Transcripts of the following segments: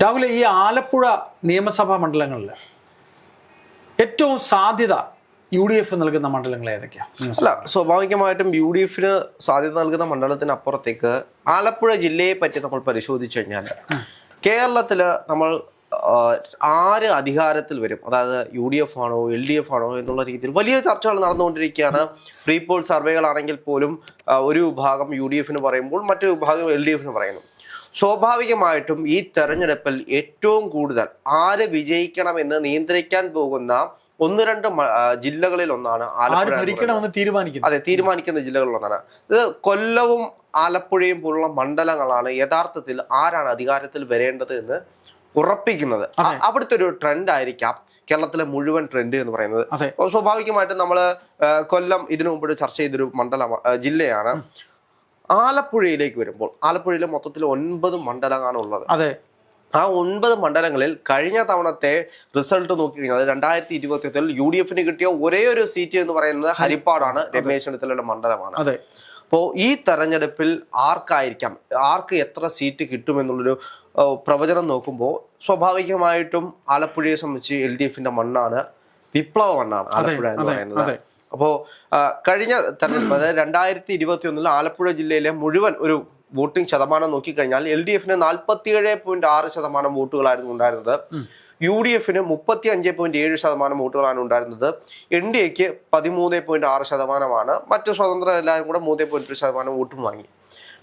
രാഹുൽ, ഈ ആലപ്പുഴ നിയമസഭാ മണ്ഡലങ്ങളിൽ ഏറ്റവും സാധ്യത UDF നൽകുന്ന മണ്ഡലങ്ങൾ ഏതൊക്കെയാണ്? അല്ല, സ്വാഭാവികമായിട്ടും UDFന് സാധ്യത നൽകുന്ന മണ്ഡലത്തിനപ്പുറത്തേക്ക് ആലപ്പുഴ ജില്ലയെ പറ്റി നമ്മൾ പരിശോധിച്ചു കഴിഞ്ഞാൽ കേരളത്തില് നമ്മൾ ആര് അധികാരത്തിൽ വരും, അതായത് UDF ആണോ LDF ആണോ എന്നുള്ള രീതിയിൽ വലിയ ചർച്ചകൾ നടന്നുകൊണ്ടിരിക്കുകയാണ്. പ്രീ പോൾ സർവേകളാണെങ്കിൽ പോലും ഒരു വിഭാഗം UDFന് പറയുമ്പോൾ മറ്റൊരു വിഭാഗം LDFന് പറയുന്നു. സ്വാഭാവികമായിട്ടും ഈ തെരഞ്ഞെടുപ്പിൽ ഏറ്റവും കൂടുതൽ ആര് വിജയിക്കണമെന്ന് നിയന്ത്രിക്കാൻ പോകുന്ന ഒന്ന് രണ്ട് ജില്ലകളിൽ ഒന്നാണ് ആലപ്പുഴ. അതെ, തീരുമാനിക്കുന്ന ജില്ലകളിൽ ഒന്നാണ് ഇത്. കൊല്ലവും ആലപ്പുഴയും പോലുള്ള മണ്ഡലങ്ങളാണ് യഥാർത്ഥത്തിൽ ആരാണ് അധികാരത്തിൽ വരേണ്ടത് എന്ന് ഉറപ്പിക്കുന്നത്. അവിടുത്തെ ഒരു ട്രെൻഡ് ആയിരിക്കാം കേരളത്തിലെ മുഴുവൻ ട്രെൻഡ് എന്ന് പറയുന്നത്. സ്വാഭാവികമായിട്ടും നമ്മള് കൊല്ലം ഇതിനു മുമ്പ് ചർച്ച ചെയ്തൊരു ജില്ലയാണ്. ആലപ്പുഴയിലേക്ക് വരുമ്പോൾ ആലപ്പുഴയിൽ മൊത്തത്തിൽ 9 മണ്ഡലങ്ങളാണ് ഉള്ളത്. ആ 9 മണ്ഡലങ്ങളിൽ കഴിഞ്ഞ തവണത്തെ റിസൾട്ട് നോക്കിക്കഴിഞ്ഞാൽ 2021 UDFന് കിട്ടിയ ഒരേ ഒരു സീറ്റ് എന്ന് പറയുന്നത് ഹരിപ്പാടാണ്, രമേശ് ചെന്നിത്തലയുടെ മണ്ഡലമാണ്. അപ്പോൾ ഈ തെരഞ്ഞെടുപ്പിൽ ആർക്ക് എത്ര സീറ്റ് കിട്ടുമെന്നുള്ളൊരു പ്രവചനം നോക്കുമ്പോൾ സ്വാഭാവികമായിട്ടും ആലപ്പുഴയെ സംബന്ധിച്ച് LDFന്റെ മണ്ണാണ്, വിപ്ലവ മണ്ണാണ് ആലപ്പുഴ എന്ന് പറയുന്നത്. അപ്പോൾ കഴിഞ്ഞ തെരഞ്ഞെടുപ്പ്, അതായത് 2021 ആലപ്പുഴ ജില്ലയിലെ മുഴുവൻ ഒരു വോട്ടിംഗ് ശതമാനം നോക്കിക്കഴിഞ്ഞാൽ LDFന് 47.6% വോട്ടുകളായിരുന്നു ഉണ്ടായിരുന്നത്. UDFന് 35.7% വോട്ടുകളാണ് ഉണ്ടായിരുന്നത്. NDAക്ക് 13.6%. മറ്റു സ്വതന്ത്ര എല്ലാവരും കൂടെ 3.1% വോട്ടും വാങ്ങി.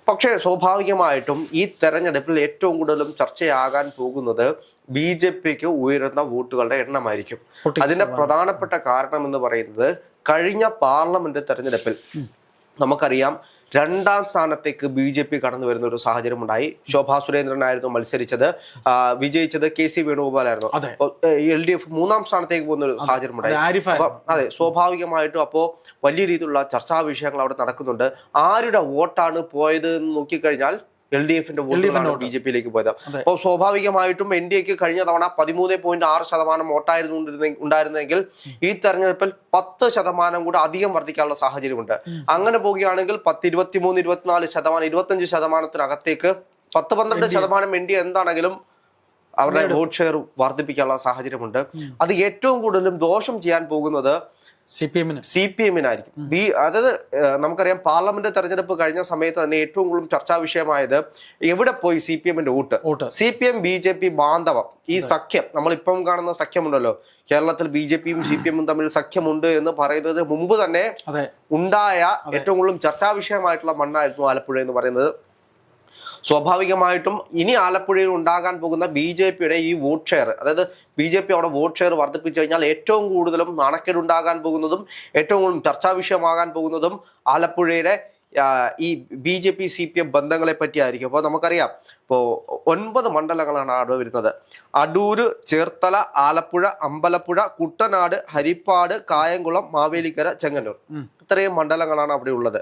പക്ഷേ സ്വാഭാവികമായിട്ടും ഈ തെരഞ്ഞെടുപ്പിൽ ഏറ്റവും കൂടുതലും ചർച്ചയാകാൻ പോകുന്നത് BJPക്ക് ഉയരുന്ന വോട്ടുകളുടെ എണ്ണമായിരിക്കും. അതിന്റെ പ്രധാനപ്പെട്ട കാരണം എന്ന് പറയുന്നത് കഴിഞ്ഞ പാർലമെന്റ് തെരഞ്ഞെടുപ്പിൽ നമുക്കറിയാം 2ാം സ്ഥാനത്തേക്ക് BJP കടന്നു വരുന്ന ഒരു സാഹചര്യം ഉണ്ടായി. ശോഭാ സുരേന്ദ്രനായിരുന്നു മത്സരിച്ചത്, വിജയിച്ചത് KC വേണുഗോപാലായിരുന്നു. LDF 3ാം സ്ഥാനത്തേക്ക് പോകുന്ന ഒരു സാഹചര്യം ഉണ്ടായി. അതെ, സ്വാഭാവികമായിട്ടും അപ്പോ വലിയ രീതിയിലുള്ള ചർച്ചാ വിഷയങ്ങൾ അവിടെ നടക്കുന്നുണ്ട്. ആരുടെ വോട്ടാണ് പോയത് എന്ന് നോക്കിക്കഴിഞ്ഞാൽ LDFന്റെ വോട്ടുകളാണ് BJPയിലേക്ക് പോയത്. അപ്പോൾ സ്വാഭാവികമായിട്ടും NDAക്ക് കഴിഞ്ഞ തവണ 13.6% വോട്ടായിരുന്നു ഉണ്ടായിരുന്നെങ്കിൽ ഈ തെരഞ്ഞെടുപ്പിൽ 10% കൂടെ അധികം വർദ്ധിക്കാനുള്ള സാഹചര്യമുണ്ട്. അങ്ങനെ പോവുകയാണെങ്കിൽ 10, 23, 24%, 25%-നകത്തേക്ക് 10-12% NDA എന്താണെങ്കിലും അവരുടെ വോട്ട് ഷെയർ വർദ്ധിപ്പിക്കാനുള്ള സാഹചര്യമുണ്ട്. അത് ഏറ്റവും കൂടുതലും ദോഷം ചെയ്യാൻ പോകുന്നത് CPM-നായിരിക്കും. അതായത് നമുക്കറിയാം പാർലമെന്റ് തെരഞ്ഞെടുപ്പ് കഴിഞ്ഞ സമയത്ത് തന്നെ ഏറ്റവും കൂടുതൽ ചർച്ചാ വിഷയമായത് എവിടെ പോയി CPM-ന്റെ വോട്ട്. CPM BJP ബാന്ധവം, ഈ സഖ്യം, നമ്മളിപ്പം കാണുന്ന സഖ്യമുണ്ടല്ലോ, കേരളത്തിൽ BJPയും CPM-ഉം തമ്മിൽ സഖ്യമുണ്ട് എന്ന് പറയുന്നത് മുമ്പ് തന്നെ ഉണ്ടായ ഏറ്റവും കൂടുതൽ ചർച്ചാ വിഷയമായിട്ടുള്ള മണ്ണായിരുന്നു ആലപ്പുഴ എന്ന് പറയുന്നത്. സ്വാഭാവികമായിട്ടും ഇനി ആലപ്പുഴയിൽ ഉണ്ടാകാൻ പോകുന്ന BJPയുടെ ഈ വോട്ട് ഷെയർ, അതായത് BJP അവിടെ വോട്ട് ഷെയർ വർദ്ധിപ്പിച്ചു കഴിഞ്ഞാൽ ഏറ്റവും കൂടുതലും നാണക്കേടുണ്ടാകാൻ പോകുന്നതും ഏറ്റവും കൂടുതൽ ചർച്ചാ വിഷയമാകാൻ പോകുന്നതും ആലപ്പുഴയുടെ ഈ BJP CPM ബന്ധങ്ങളെ പറ്റിയായിരിക്കും. അപ്പോൾ നമുക്കറിയാം, ഇപ്പോൾ 9 മണ്ഡലങ്ങളാണ് അവിടെ വരുന്നത്. അടൂര്, ചേർത്തല, ആലപ്പുഴ, അമ്പലപ്പുഴ, കുട്ടനാട്, ഹരിപ്പാട്, കായംകുളം, മാവേലിക്കര, ചെങ്ങന്നൂർ, ഇത്രയും മണ്ഡലങ്ങളാണ് അവിടെ ഉള്ളത്.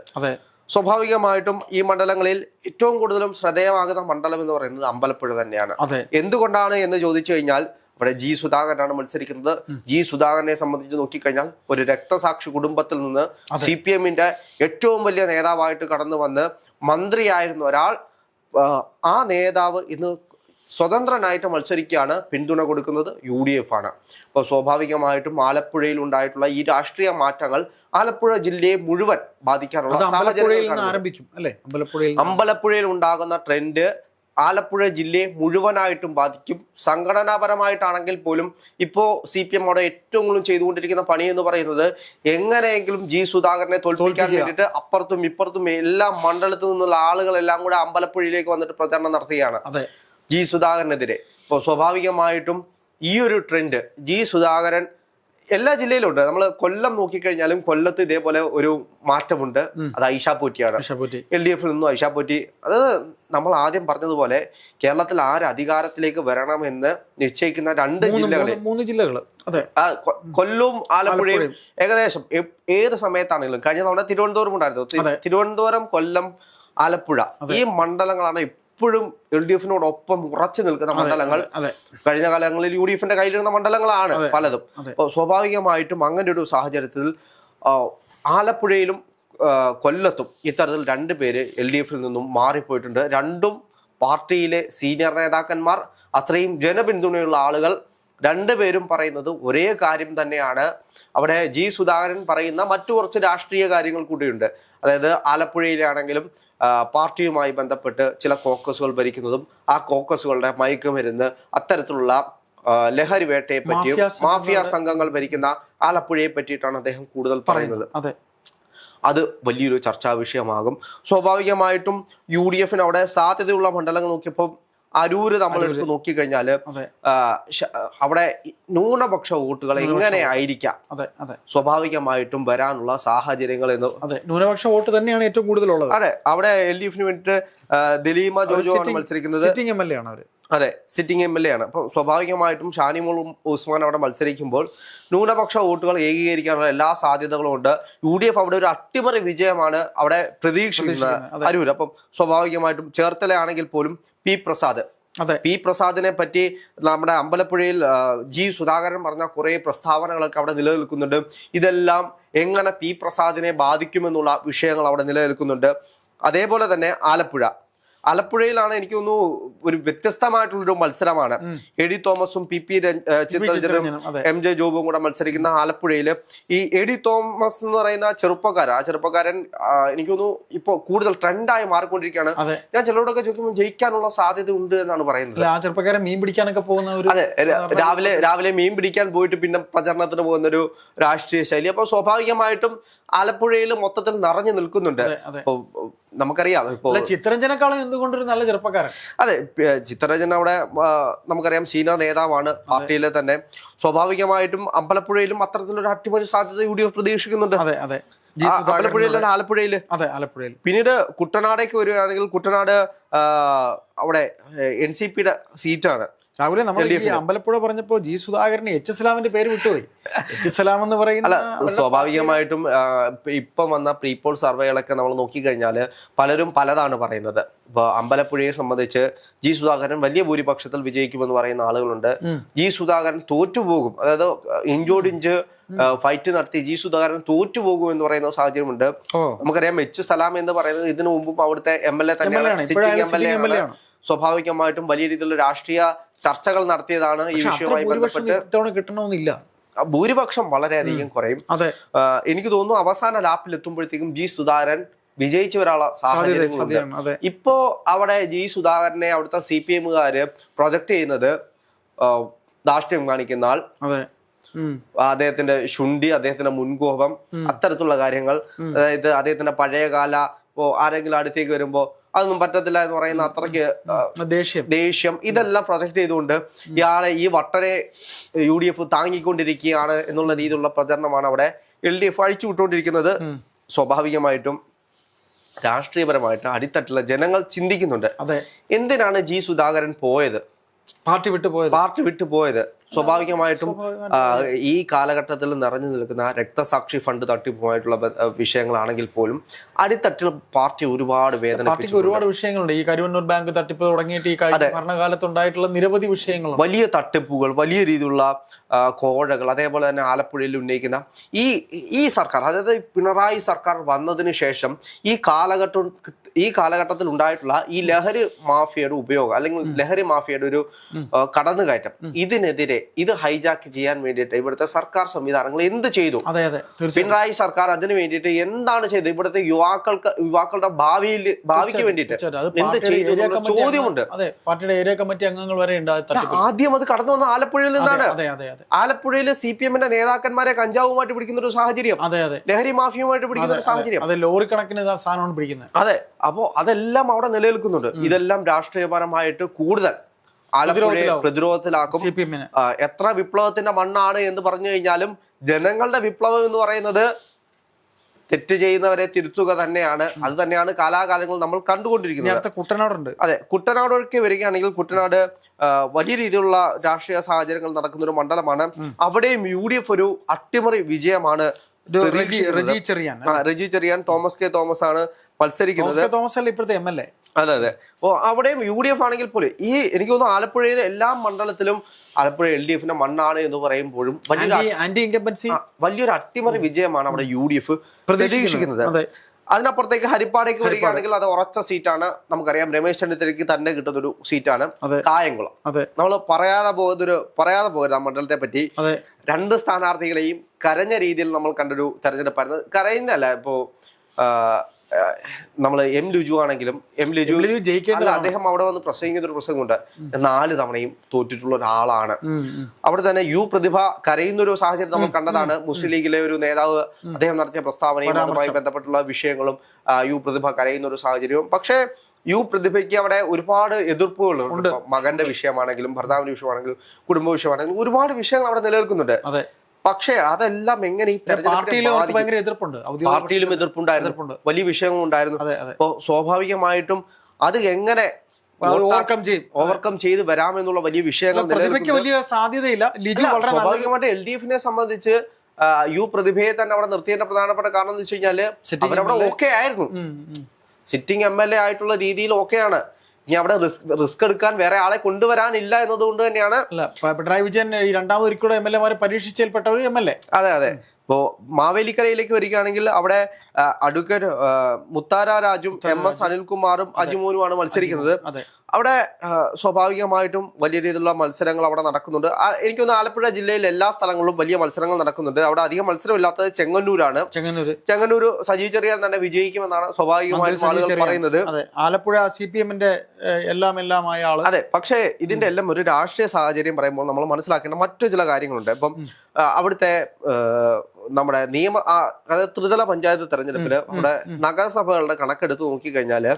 സ്വാഭാവികമായിട്ടും ഈ മണ്ഡലങ്ങളിൽ ഏറ്റവും കൂടുതലും ശ്രദ്ധേയമാകുന്ന മണ്ഡലം എന്ന് പറയുന്നത് അമ്പലപ്പുഴ തന്നെയാണ്. എന്തുകൊണ്ടാണ് എന്ന് ചോദിച്ചു കഴിഞ്ഞാൽ അവിടെ G. സുധാകരനാണ് മത്സരിക്കുന്നത്. G. സുധാകരനെ സംബന്ധിച്ച് നോക്കിക്കഴിഞ്ഞാൽ ഒരു രക്തസാക്ഷി കുടുംബത്തിൽ നിന്ന് CPM-ന്റെ ഏറ്റവും വലിയ നേതാവായിട്ട് കടന്നു വന്ന് മന്ത്രിയായിരുന്ന ഒരാൾ, ആ നേതാവ് ഇന്ന് സ്വതന്ത്രനായിട്ട് മത്സരിക്കുകയാണ്. പിന്തുണ കൊടുക്കുന്നത് UDF ആണ്. അപ്പോൾ സ്വാഭാവികമായിട്ടും ആലപ്പുഴയിൽ ഉണ്ടായിട്ടുള്ള ഈ രാഷ്ട്രീയ മാറ്റങ്ങൾ ആലപ്പുഴ ജില്ലയെ മുഴുവൻ ബാധിക്കാനുള്ള സാഹചര്യം അമ്പലപ്പുഴയിൽ ഉണ്ടാകുന്ന ട്രെൻഡ് ആലപ്പുഴ ജില്ലയെ മുഴുവനായിട്ടും ബാധിക്കും. സംഘടനാപരമായിട്ടാണെങ്കിൽ പോലും ഇപ്പോ CPM അവിടെ ഏറ്റവും കൂടുതൽ ചെയ്തുകൊണ്ടിരിക്കുന്ന പണി എന്ന് പറയുന്നത് എങ്ങനെയെങ്കിലും G. സുധാകരനെ തോൽപ്പിക്കാൻ വേണ്ടിയിട്ട് അപ്പുറത്തും ഇപ്പുറത്തും എല്ലാ മണ്ഡലത്തിൽ നിന്നുള്ള ആളുകളെല്ലാം കൂടെ അമ്പലപ്പുഴയിലേക്ക് വന്നിട്ട് പ്രചരണം നടത്തുകയാണ് G. സുധാകരനെതിരെ. അപ്പോൾ സ്വാഭാവികമായിട്ടും ഈ ഒരു ട്രെൻഡ് G. സുധാകരൻ എല്ലാ ജില്ലയിലും ഉണ്ട്. നമ്മൾ കൊല്ലം നോക്കിക്കഴിഞ്ഞാലും കൊല്ലത്ത് ഇതേപോലെ ഒരു മാറ്റമുണ്ട്. അത് ഐഷ പോറ്റിയാണ്. LDF-ൽ നിന്നും ഐഷ പോറ്റി. അത് നമ്മൾ ആദ്യം പറഞ്ഞതുപോലെ കേരളത്തിൽ ആര് അധികാരത്തിലേക്ക് വരണമെന്ന് നിശ്ചയിക്കുന്ന 3 ജില്ലകൾ കൊല്ലവും ആലപ്പുഴയും ഏകദേശം ഏത് സമയത്താണെങ്കിലും കഴിഞ്ഞ തവണ തിരുവനന്തപുരം ഉണ്ടായിരുന്നു. തിരുവനന്തപുരം, കൊല്ലം, ആലപ്പുഴ ഈ മണ്ഡലങ്ങളാണ് ഇപ്പോഴും LDF-നോടൊപ്പം ഉറച്ചു നിൽക്കുന്ന മണ്ഡലങ്ങൾ. കഴിഞ്ഞ കാലങ്ങളിൽ UDF-ന്റെ കയ്യിലിരുന്ന മണ്ഡലങ്ങളാണ് പലതും. അപ്പോൾ സ്വാഭാവികമായിട്ടും അങ്ങനെ ഒരു സാഹചര്യത്തിൽ ആലപ്പുഴയിലും കൊല്ലത്തും ഇത്തരത്തിൽ 2 പേര് LDF-ൽ നിന്നും മാറിപ്പോയിട്ടുണ്ട്. രണ്ടും പാർട്ടിയിലെ സീനിയർ നേതാക്കന്മാർ, അത്രയും ജനപിന്തുണയുള്ള ആളുകൾ രണ്ടുപേരും പറയുന്നത് ഒരേ കാര്യം തന്നെയാണ്. അവിടെ ജി സുധാകരൻ പറയുന്ന മറ്റു കുറച്ച് രാഷ്ട്രീയ കാര്യങ്ങൾ കൂടിയുണ്ട്. അതായത് ആലപ്പുഴയിലാണെങ്കിലും പാർട്ടിയുമായി ബന്ധപ്പെട്ട് ചില കോക്കസുകൾ ഭരിക്കുന്നതും ആ കോക്കസുകളുടെ മയക്കുമരുന്ന് അത്തരത്തിലുള്ള ലഹരി വേട്ടയെ പറ്റിയും മാഫിയ സംഘങ്ങൾ ഭരിക്കുന്ന ആലപ്പുഴയെ പറ്റിയിട്ടാണ് അദ്ദേഹം കൂടുതൽ പറയുന്നത്. അത് വലിയൊരു ചർച്ചാ വിഷയമാകും. സ്വാഭാവികമായിട്ടും UDF അവിടെ സാധ്യതയുള്ള മണ്ഡലങ്ങൾ നോക്കിയപ്പോൾ അരൂര് നമ്മൾ എടുത്ത് നോക്കിക്കഴിഞ്ഞാല് അവിടെ ന്യൂനപക്ഷ വോട്ടുകൾ എങ്ങനെ ആയിരിക്കാം സ്വാഭാവികമായിട്ടും വരാനുള്ള സാഹചര്യങ്ങൾ എന്ന്. ന്യൂനപക്ഷ വോട്ട് തന്നെയാണ് ഏറ്റവും കൂടുതലുള്ളത്. അതെ, അവിടെ LDFന് വേണ്ടിയിട്ട് ദലീമ ജോജോ ആണ് മത്സരിക്കുന്നത്. അതെ, സിറ്റിംഗ് MLA ആണ്. അപ്പം സ്വാഭാവികമായിട്ടും ഷാനിമോൾ ഉസ്മാൻ അവിടെ മത്സരിക്കുമ്പോൾ ന്യൂനപക്ഷ വോട്ടുകൾ ഏകീകരിക്കാനുള്ള എല്ലാ സാധ്യതകളും ഉണ്ട്. UDF അവിടെ ഒരു അട്ടിമറി വിജയമാണ് അവിടെ പ്രതീക്ഷിക്കുന്നത് അരൂർ. അപ്പം സ്വാഭാവികമായിട്ടും ചേർത്തലയാണെങ്കിൽ പോലും പി പ്രസാദിനെ പറ്റി നമ്മുടെ അമ്പലപ്പുഴയിൽ ജി സുധാകരൻ പറഞ്ഞ കുറെ പ്രസ്താവനകളൊക്കെ അവിടെ നിലനിൽക്കുന്നുണ്ട്. ഇതെല്ലാം എങ്ങനെ പി പ്രസാദിനെ ബാധിക്കുമെന്നുള്ള വിഷയങ്ങൾ അവിടെ നിലനിൽക്കുന്നുണ്ട്. അതേപോലെ തന്നെ ആലപ്പുഴയിലാണ് എനിക്ക് തോന്നുന്നു ഒരു വ്യത്യസ്തമായിട്ടുള്ളൊരു മത്സരമാണ്. എഡി തോമസും PP ചിത്രരഞ്ജനും MJ ജോബും കൂടെ മത്സരിക്കുന്ന ആലപ്പുഴയിൽ ഈ എഡി തോമസ് എന്ന് പറയുന്ന ചെറുപ്പക്കാരൻ എനിക്ക് തോന്നുന്നു ഇപ്പൊ കൂടുതൽ ട്രെൻഡായി മാറിക്കൊണ്ടിരിക്കുകയാണ്. ഞാൻ ചിലരോടൊക്കെ ചോദിക്കുമ്പോൾ ജയിക്കാനുള്ള സാധ്യത ഉണ്ട് എന്നാണ് പറയുന്നത്. ആ ചെറുപ്പക്കാരൻ മീൻ പിടിക്കാനൊക്കെ പോകുന്ന അതെ, രാവിലെ മീൻ പിടിക്കാൻ പോയിട്ട് പിന്നെ പ്രചരണത്തിന് പോകുന്ന ഒരു രാഷ്ട്രീയ ശൈലി. അപ്പൊ സ്വാഭാവികമായിട്ടും ആലപ്പുഴയിൽ മൊത്തത്തിൽ നിറഞ്ഞു നിൽക്കുന്നുണ്ട്. നമുക്കറിയാം ഇപ്പൊ ചിത്രരഞ്ജനേക്കാളും എന്തുകൊണ്ടൊരു നല്ല ചെറുപ്പക്കാരൻ. അതെ, ചിത്രരഞ്ജൻ അവിടെ നമുക്കറിയാം സീനിയർ നേതാവാണ് പാർട്ടിയിലെ തന്നെ. സ്വാഭാവികമായിട്ടും അമ്പലപ്പുഴയിലും അത്തരത്തിലൊരു അട്ടിമറി സാധ്യത UDF പ്രതീക്ഷിക്കുന്നുണ്ട്. ആലപ്പുഴയില് പിന്നീട് കുട്ടനാടേക്ക് വരികയാണെങ്കിൽ കുട്ടനാട് അവിടെ NCPയുടെ സീറ്റാണ്. രാവിലെ നമ്മൾ അമ്പലപ്പുഴ പറഞ്ഞപ്പോ ജി സുധാകരന് H സലാമിന്റെ പേര് വിട്ടുപോയി. H സലാം എന്ന് പറയുന്ന സ്വാഭാവികമായിട്ടും ഇപ്പം വന്ന പ്രീപോൾ സർവേകളൊക്കെ നമ്മൾ നോക്കിക്കഴിഞ്ഞാല് പലരും പലതാണ് പറയുന്നത്. ഇപ്പൊ അമ്പലപ്പുഴയെ സംബന്ധിച്ച് ജി സുധാകരൻ വലിയ ഭൂരിപക്ഷത്തിൽ വിജയിക്കുമെന്ന് പറയുന്ന ആളുകളുണ്ട്. ജി സുധാകരൻ തോറ്റുപോകും, അതായത് ഇഞ്ചോടിഞ്ച് ഫൈറ്റ് നടത്തി ജി സുധാകരൻ തോറ്റുപോകും എന്ന് പറയുന്ന സാഹചര്യമുണ്ട്. നമുക്കറിയാം H സലാം എന്ന് പറയുന്നത് ഇതിനു മുമ്പും അവിടുത്തെ MLA തന്നെയാണ്, സിറ്റിംഗ് MLA ആണ്. സ്വാഭാവികമായിട്ടും വലിയ രീതിയിലുള്ള രാഷ്ട്രീയ ചർച്ചകൾ നടത്തിയതാണ് ഈ വിഷയവുമായി ബന്ധപ്പെട്ട്. കിട്ടണമെന്നില്ല, ഭൂരിപക്ഷം വളരെയധികം കുറയും. എനിക്ക് തോന്നുന്നു അവസാന ലാപ്പിൽ എത്തുമ്പോഴത്തേക്കും ജി സുധാകരൻ വിജയിച്ചു വരാനുള്ള സാഹചര്യങ്ങളുണ്ട്. ഇപ്പോ അവിടെ ജി സുധാകരനെ അവിടുത്തെ CPMകാര് പ്രൊജക്ട് ചെയ്യുന്നത് ധാർഷ്ട്യം കാണിക്കുന്ന ആൾ, അദ്ദേഹത്തിന്റെ ശുണ്ഠി, അദ്ദേഹത്തിന്റെ മുൻകോപം, അത്തരത്തിലുള്ള കാര്യങ്ങൾ. അതായത് അദ്ദേഹത്തിന്റെ പഴയകാല ആരെങ്കിലും അടുത്തേക്ക് വരുമ്പോ അതൊന്നും പറ്റത്തില്ല എന്ന് പറയുന്ന അത്രയ്ക്ക് ദേഷ്യം, ഇതെല്ലാം പ്രൊജക്ട് ചെയ്തുകൊണ്ട് ഇയാളെ ഈ വട്ടനെ UDF താങ്ങിക്കൊണ്ടിരിക്കുകയാണ് എന്നുള്ള രീതിയിലുള്ള പ്രചരണമാണ് അവിടെ LDF അഴിച്ചു വിട്ടുകൊണ്ടിരിക്കുന്നത്. സ്വാഭാവികമായിട്ടും രാഷ്ട്രീയപരമായിട്ട് അടിത്തട്ടിലെ ജനങ്ങൾ ചിന്തിക്കുന്നുണ്ട്, എന്തിനാണ് ജി സുധാകരൻ പോയത്, പാർട്ടി വിട്ടുപോയത്. സ്വാഭാവികമായിട്ടും ഈ കാലഘട്ടത്തിൽ നിറഞ്ഞു നിൽക്കുന്ന രക്തസാക്ഷി ഫണ്ട് തട്ടിപ്പുമായിട്ടുള്ള വിഷയങ്ങളാണെങ്കിൽ പോലും അടിത്തട്ടിൽ പാർട്ടി ഒരുപാട് ഒരുപാട് വിഷയങ്ങളുണ്ട്. ഈ കരുവന്നൂർ ബാങ്ക് തട്ടിപ്പ് തുടങ്ങിയിട്ട് ഈ ഭരണകാലത്ത് ഉണ്ടായിട്ടുള്ള നിരവധി വിഷയങ്ങൾ, വലിയ തട്ടിപ്പുകൾ, വലിയ രീതിയിലുള്ള കോഴകൾ, അതേപോലെ തന്നെ ആലപ്പുഴയിൽ ഉന്നയിക്കുന്ന ഈ സർക്കാർ, അതായത് പിണറായി സർക്കാർ വന്നതിന് ശേഷം ഈ കാലഘട്ടത്തിൽ ഉണ്ടായിട്ടുള്ള ഈ ലഹരി മാഫിയയുടെ ഉപയോഗം അല്ലെങ്കിൽ ലഹരി മാഫിയയുടെ ഒരു കടന്നുകയറ്റം, ഇതിനെതിരെ ഇത് ഹൈജാക്ക് ചെയ്യാൻ വേണ്ടിയിട്ട് ഇവിടുത്തെ സർക്കാർ സംവിധാനങ്ങൾ എന്ത് ചെയ്തു? പിണറായി സർക്കാർ അതിനു വേണ്ടിയിട്ട് എന്താണ് ചെയ്തത്? ഇവിടുത്തെ യുവാക്കളുടെ ഭാവിക്ക് വേണ്ടിയിട്ട് എന്ത് ചെയ്തു ചോദ്യമുണ്ട്. പാർട്ടിയുടെ ഏരിയ കമ്മിറ്റി അംഗങ്ങൾ വരെ ആദ്യം അത് കടന്നു വന്ന ആലപ്പുഴയിൽ നിന്നാണ്. ആലപ്പുഴയിലെ CPMന്റെ നേതാക്കന്മാരെ കഞ്ചാവുമായിട്ട് പിടിക്കുന്ന ഒരു സാഹചര്യം, ലഹരി മാഫിയുമായിട്ട് പിടിക്കുന്ന ഒരു സാഹചര്യം, ലോറി കണക്കിന് സാധനമാണ് പിടിക്കുന്നത്. അതെ, അപ്പോ അതെല്ലാം അവിടെ നിലനിൽക്കുന്നുണ്ട്. ഇതെല്ലാം രാഷ്ട്രീയപരമായിട്ട് കൂടുതൽ ആലപ്പുഴയെ പ്രതിരോധത്തിലാക്കും. എത്ര വിപ്ലവത്തിന്റെ മണ്ണാണ് എന്ന് പറഞ്ഞു കഴിഞ്ഞാലും ജനങ്ങളുടെ വിപ്ലവം എന്ന് പറയുന്നത് തെറ്റ് ചെയ്യുന്നവരെ തിരുത്തുക തന്നെയാണ്. അത് തന്നെയാണ് കാലാകാലങ്ങൾ നമ്മൾ കണ്ടുകൊണ്ടിരിക്കുന്നത്. കുട്ടനാടുണ്ട്. അതെ, കുട്ടനാടൊക്കെ വരികയാണെങ്കിൽ കുട്ടനാട് വലിയ രീതിയിലുള്ള രാഷ്ട്രീയ സാഹചര്യങ്ങൾ നടക്കുന്ന ഒരു മണ്ഡലമാണ്. അവിടെയും UDF ഒരു അട്ടിമറി വിജയമാണ്. റെജി ചെറിയാൻ, തോമസ് കെ തോമസ് ആണ് മത്സരിക്കുന്നത്. ഇപ്പോഴത്തെ MLA. അതെ. അപ്പോ അവിടെയും UDF ആണെങ്കിൽ പോലും എനിക്ക് തോന്നുന്നു ആലപ്പുഴയിലെ എല്ലാ മണ്ഡലത്തിലും ആലപ്പുഴ LDFന്റെ മണ്ണാണ് എന്ന് പറയുമ്പോഴും വലിയൊരു അട്ടിമറി വിജയമാണ് അവിടെ UDF പ്രതീക്ഷിക്കുന്നത്. അതിനപ്പുറത്തേക്ക് ഹരിപ്പാടേക്ക് വരികയാണെങ്കിൽ അത് ഉറച്ച സീറ്റാണ്. നമുക്കറിയാം രമേശ് ചെന്നിത്തലയ്ക്ക് തന്നെ കിട്ടുന്ന ഒരു സീറ്റാണ് കായംകുളം. നമ്മൾ പറയാതെ പോകരുത് ആ മണ്ഡലത്തെ പറ്റി. 2 സ്ഥാനാർത്ഥികളെയും കരഞ്ഞ രീതിയിൽ നമ്മൾ കണ്ടൊരു തെരഞ്ഞെടുപ്പായിരുന്നു. കരയുന്നല്ല, ഇപ്പോ നമ്മൾ എം ലിജു ആണെങ്കിലും അല്ല, അദ്ദേഹം അവിടെ വന്ന് പ്രസംഗിക്കുന്ന ഒരു പ്രസംഗമുണ്ട്, 4 തവണയും തോറ്റിട്ടുള്ള ഒരാളാണ്. അവിടെ തന്നെ യു പ്രതിഭ കരയുന്ന ഒരു സാഹചര്യം നമ്മൾ കണ്ടതാണ്. മുസ്ലിം ലീഗിലെ ഒരു നേതാവ് അദ്ദേഹം നടത്തിയ പ്രസ്താവനയും അതുമായി ബന്ധപ്പെട്ടുള്ള വിഷയങ്ങളും യു പ്രതിഭ കരയുന്ന ഒരു സാഹചര്യവും. പക്ഷേ യു പ്രതിഭയ്ക്ക് അവിടെ ഒരുപാട് എതിർപ്പുകളുണ്ട്. മകന്റെ വിഷയമാണെങ്കിലും ഭർത്താവിന്റെ വിഷയമാണെങ്കിലും കുടുംബ വിഷയമാണെങ്കിലും ഒരുപാട് വിഷയങ്ങൾ അവിടെ നിലനിൽക്കുന്നുണ്ട്. പക്ഷേ അതെല്ലാം എങ്ങനെ ഈ പാർട്ടിയിലും എതിർപ്പുണ്ടായിരുന്നു, വലിയ വിഷയങ്ങളും ഉണ്ടായിരുന്നു. അപ്പോ സ്വാഭാവികമായിട്ടും അത് എങ്ങനെ ഓവർകം ചെയ്ത് വരാമെന്നുള്ള വലിയ വിഷയങ്ങൾ സ്വാഭാവികമായിട്ട് LDF-നെ സംബന്ധിച്ച് യു പ്രതിഭയെ തന്നെ അവിടെ നിർത്തിയേണ്ട പ്രധാനപ്പെട്ട കാരണം എന്ന് വെച്ച് കഴിഞ്ഞാല് അവരവിടെ ഓക്കെ ആയിരുന്നു, സിറ്റിംഗ് MLA ആയിട്ടുള്ള രീതിയിൽ ഓക്കെയാണ്. ഇനി അവിടെ റിസ്ക് എടുക്കാൻ വേറെ ആളെ കൊണ്ടുവരാനില്ല എന്നതുകൊണ്ട് തന്നെയാണ് പിണറായി വിജയൻ ഈ രണ്ടാമതൊരിക്കലും MLA-മാരെ പരീക്ഷിച്ചേൽപ്പെട്ട ഒരു MLA. അതെ. ഇപ്പോ മാവേലിക്കരയിലേക്ക് വരികയാണെങ്കിൽ അവിടെ അഡ്വക്കേറ്റ് മുത്താര രാജും MS അനിൽകുമാറും അജിമോനുമാണ് മത്സരിക്കുന്നത്. അവിടെ സ്വാഭാവികമായിട്ടും വലിയ രീതിയിലുള്ള മത്സരങ്ങൾ അവിടെ നടക്കുന്നുണ്ട്. എനിക്ക് തോന്നുന്നു ആലപ്പുഴ ജില്ലയിൽ എല്ലാ സ്ഥലങ്ങളിലും വലിയ മത്സരങ്ങൾ നടക്കുന്നുണ്ട്. അവിടെ അധികം മത്സരമില്ലാത്തത് ചെങ്ങന്നൂരാണ്. ചെങ്ങന്നൂർ സജി ചെറിയാൻ തന്നെ വിജയിക്കുമെന്നാണ് സ്വാഭാവികമായും ആളുകൾ പറയുന്നത്. ആലപ്പുഴ CPM-ന്റെ എല്ലാമായ ആള്. അതെ, പക്ഷേ ഇതിന്റെ എല്ലാം ഒരു രാഷ്ട്രീയ സാഹചര്യം പറയുമ്പോൾ നമ്മൾ മനസ്സിലാക്കേണ്ട മറ്റു ചില കാര്യങ്ങളുണ്ട്. ഇപ്പം അവിടുത്തെ നമ്മുടെ അതായത് ത്രിതല പഞ്ചായത്ത് തെരഞ്ഞെടുപ്പില് നമ്മുടെ നഗരസഭകളുടെ കണക്കെടുത്ത് നോക്കിക്കഴിഞ്ഞാല്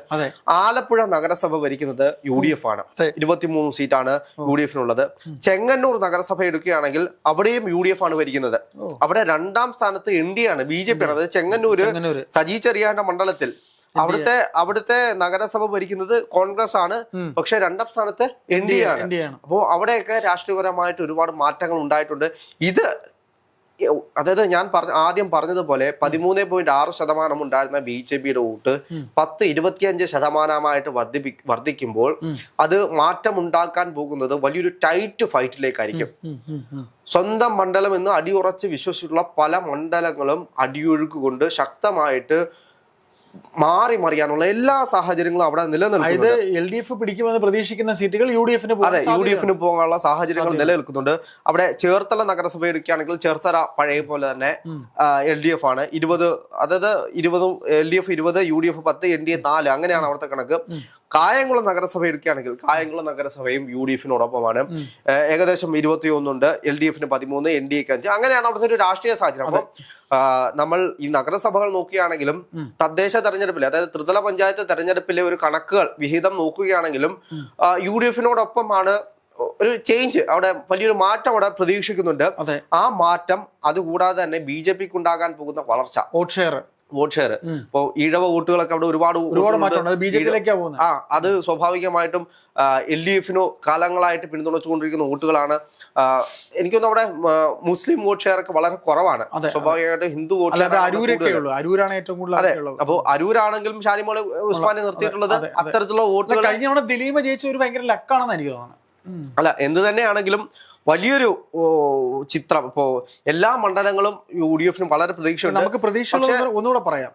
ആലപ്പുഴ നഗരസഭ ഭരിക്കുന്നത് UDF ആണ്. 23 സീറ്റാണ് UDF-നുള്ളത്. ചെങ്ങന്നൂർ നഗരസഭ എടുക്കുകയാണെങ്കിൽ അവിടെയും UDF ആണ് ഭരിക്കുന്നത്. അവിടെ 2ാം സ്ഥാനത്ത് NDA ആണ്, BJP ആണ്. അതായത് ചെങ്ങന്നൂര് സജി ചെറിയാന്റെ മണ്ഡലത്തിൽ അവിടുത്തെ നഗരസഭ ഭരിക്കുന്നത് കോൺഗ്രസ് ആണ്, പക്ഷെ 2ാം സ്ഥാനത്ത് NDA ആണ്. അപ്പോ അവിടെയൊക്കെ രാഷ്ട്രീയപരമായിട്ട് ഒരുപാട് മാറ്റങ്ങൾ ഉണ്ടായിട്ടുണ്ട്. അതായത് ഞാൻ ആദ്യം പറഞ്ഞതുപോലെ 13.6% ഉണ്ടായിരുന്ന BJP-യുടെ വോട്ട് 10-25% വർദ്ധിക്കുമ്പോൾ അത് മാറ്റം ഉണ്ടാക്കാൻ പോകുന്നത് വലിയൊരു ടൈറ്റ് ഫൈറ്റിലേക്കായിരിക്കും. സ്വന്തം മണ്ഡലം എന്ന് അടിയുറച്ച് വിശ്വസിച്ചിട്ടുള്ള പല മണ്ഡലങ്ങളും അടിയൊഴുക്കുകൊണ്ട് ശക്തമായിട്ട് മറിയാനുള്ള എല്ലാ സാഹചര്യങ്ങളും അവിടെ നിലനിൽക്കുന്നുണ്ട്. LDF പിടിക്കുമെന്ന് പ്രതീക്ഷിക്കുന്ന സീറ്റുകൾ UDF-ന് പോകാനുള്ള സാഹചര്യങ്ങൾ നിലനിൽക്കുന്നുണ്ട്. അവിടെ ചേർത്തല നഗരസഭ എടുക്കുകയാണെങ്കിൽ ചേർത്തല പഴയ പോലെ തന്നെ LDF ആണ്. 20 LDF 20, UDF 10, NDA 4 അങ്ങനെയാണ് അവിടുത്തെ കണക്ക്. കായംകുളം നഗരസഭ എടുക്കുകയാണെങ്കിൽ കായംകുളം നഗരസഭയും UDF-നോടൊപ്പമാണ്. ഏകദേശം 21 ഉണ്ട്, LDF-ന് 13, NDA-ക്ക് 5. അങ്ങനെയാണ് അവിടുത്തെ ഒരു രാഷ്ട്രീയ സാഹചര്യം. അപ്പം നമ്മൾ ഈ നഗരസഭകൾ നോക്കുകയാണെങ്കിലും തദ്ദേശ തെരഞ്ഞെടുപ്പിലെ, അതായത് ത്രിതല പഞ്ചായത്ത് തെരഞ്ഞെടുപ്പിലെ ഒരു കണക്കുകൾ വിഹിതം നോക്കുകയാണെങ്കിലും UDF-നോടൊപ്പമാണ് ഒരു ചേഞ്ച്. അവിടെ വലിയൊരു മാറ്റം അവിടെ പ്രതീക്ഷിക്കുന്നുണ്ട്. ആ മാറ്റം അതുകൂടാതെ തന്നെ BJP-ക്ക് ഉണ്ടാകാൻ പോകുന്ന വളർച്ച, വോട്ട് ഷെയർ. ഇപ്പൊ ഈഴവ വോട്ടുകളൊക്കെ അവിടെ ഒരുപാട് അത് സ്വാഭാവികമായിട്ടും LDF-നു കാലങ്ങളായിട്ട് പിന്തുണച്ചുകൊണ്ടിരിക്കുന്ന വോട്ടുകളാണ്. എനിക്കൊന്നും അവിടെ മുസ്ലിം വോട്ട് ഷെയർ ഒക്കെ വളരെ കുറവാണ്. സ്വാഭാവികമായിട്ടും ഹിന്ദു വോട്ട് ഷെയർ അതെ. അപ്പൊ അരൂരാണെങ്കിലും ഷാനിമോളെ ഉസ്മാനെ നിർത്തിയിട്ടുള്ളത് അത്തരത്തിലുള്ള വോട്ടുകൾ. കഴിഞ്ഞ ദിലീപ് ജയിച്ച ഒരു ഭയങ്കര ലക്കാണെന്ന് എനിക്ക് തോന്നുന്നത്. അല്ല, എന്ത് തന്നെയാണെങ്കിലും വലിയൊരു ചിത്രം. ഇപ്പോ എല്ലാ മണ്ഡലങ്ങളും UDF-ന് വളരെ പ്രതീക്ഷയുണ്ട്. നമുക്ക് പ്രതീക്ഷ ഒന്നുകൂടെ പറയാം.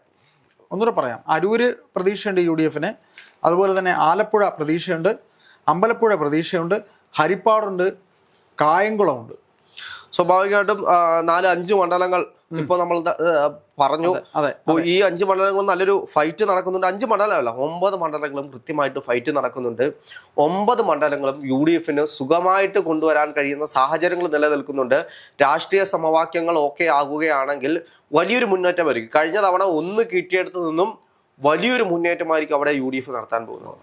അരൂര് പ്രതീക്ഷയുണ്ട് UDF-ന്, അതുപോലെ തന്നെ ആലപ്പുഴ പ്രതീക്ഷയുണ്ട്, അമ്പലപ്പുഴ പ്രതീക്ഷയുണ്ട്, ഹരിപ്പാടുണ്ട്, കായംകുളമുണ്ട്. സ്വാഭാവികമായിട്ടും 4-5 മണ്ഡലങ്ങൾ ഇപ്പൊ നമ്മൾ പറഞ്ഞു. ഈ 5 മണ്ഡലങ്ങളും നല്ലൊരു ഫൈറ്റ് നടക്കുന്നുണ്ട്. 5 മണ്ഡലമല്ല, 9 മണ്ഡലങ്ങളും കൃത്യമായിട്ട് ഫൈറ്റ് നടക്കുന്നുണ്ട്. 9 മണ്ഡലങ്ങളും UDF-ന് സുഖമായിട്ട് കൊണ്ടുവരാൻ കഴിയുന്ന സാഹചര്യങ്ങൾ നിലനിൽക്കുന്നുണ്ട്. രാഷ്ട്രീയ സമവാക്യങ്ങൾ ഓക്കെ ആകുകയാണെങ്കിൽ വലിയൊരു മുന്നേറ്റമായിരിക്കും. കഴിഞ്ഞ തവണ 1 കിട്ടിയെടുത്ത് നിന്നും വലിയൊരു മുന്നേറ്റമായിരിക്കും അവിടെ UDF നടത്താൻ പോകുന്നത്.